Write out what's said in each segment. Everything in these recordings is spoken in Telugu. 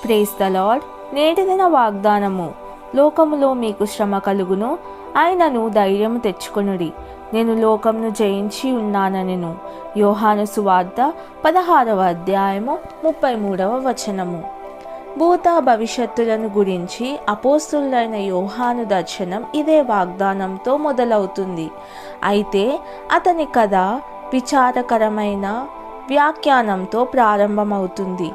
Praise the lord. నేటి దిన వాగ్దానము. లోకములో మీకు శ్రమ కలుగును, ఆయనను ధైర్యము తెచ్చుకొనుడి, నేను లోకమును జయించి ఉన్నానెను. యోహాను సువార్త 16వ అధ్యాయము 33వ వచనము. భూత భవిష్యత్తులను గురించి అపోస్తులైన యోహాను దర్శనం ఇదే వాగ్దానంతో మొదలవుతుంది. అయితే అతని కథ విచారకరమైన వ్యాఖ్యానంతో ప్రారంభమవుతుంది.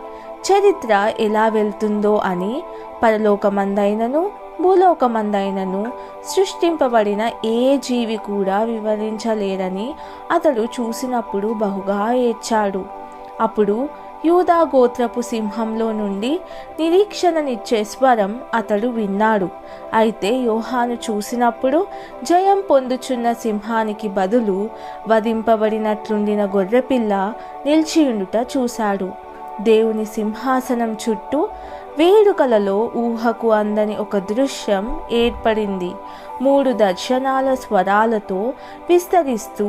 చరిత్ర ఎలా వెళ్తుందో అని పరలోకమందైనను భూలోకమందైనను సృష్టింపబడిన ఏ జీవి కూడా వివరించలేరని అతడు చూసినప్పుడు బహుగా ఏడ్చాడు. అప్పుడు యూదా గోత్రపు సింహంలో నుండి నిరీక్షణనిచ్చే స్వరం అతడు విన్నాడు. అయితే యోహాను చూసినప్పుడు జయం పొందుచున్న సింహానికి బదులు వధింపబడినట్లుండిన గొర్రెపిల్ల నిలిచియుండుట చూశాడు. దేవుని సింహాసనం చుట్టూ వేడుకలలో ఊహకు అందని ఒక దృశ్యం ఏర్పడింది. 3 దర్శనాల స్వరాలతో విస్తరిస్తూ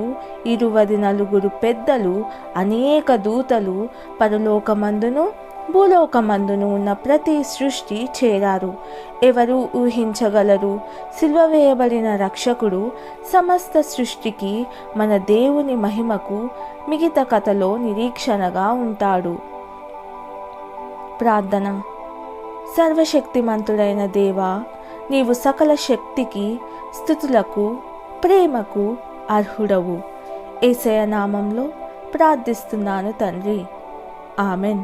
24 పెద్దలు, అనేక దూతలు పరలోకమందును భూలోకమందును ఉన్న ప్రతి సృష్టి చేరారు. ఎవరు ఊహించగలరు? సిలువ వేయబడిన రక్షకుడు సమస్త సృష్టికి, మన దేవుని మహిమకు మిగతా కథలో నిరీక్షణగా ఉంటాడు. ప్రార్థన. సర్వశక్తిమంతుడైన దేవా, నీవు సకల శక్తికి, స్తుతులకు, ప్రేమకు అర్హుడవు. యేసయ్య నామంలో ప్రార్థిస్తున్నాను తండ్రి. ఆమెన్.